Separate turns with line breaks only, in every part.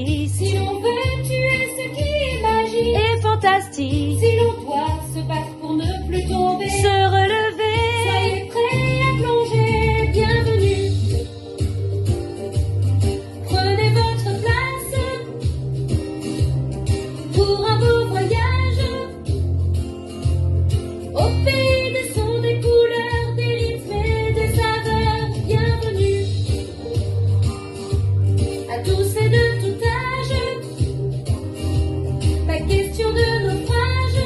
artiste.
Si l'on veut tuer ce qui est magique
Et fantastique.
Si l'on doit se battre pour ne plus tomber,
Se relever.
soyez prêts à plonger, bienvenue. Prenez votre place pour un beau voyage au pays des sons, des couleurs, des rythmes et des saveurs. Bienvenue à tous et de tout âge. Pas question de naufrage,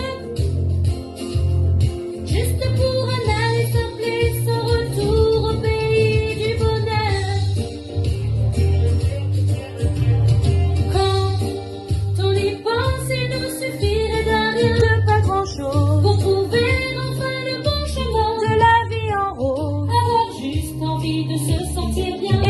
juste pour un aller simple et sans retour au pays du bonheur. Quand on y pense, il nous suffirait d'un rien,
De pas grand chose.
pour trouver enfin le bon chemin,
De la vie en rose.
avoir juste envie de se sentir bien.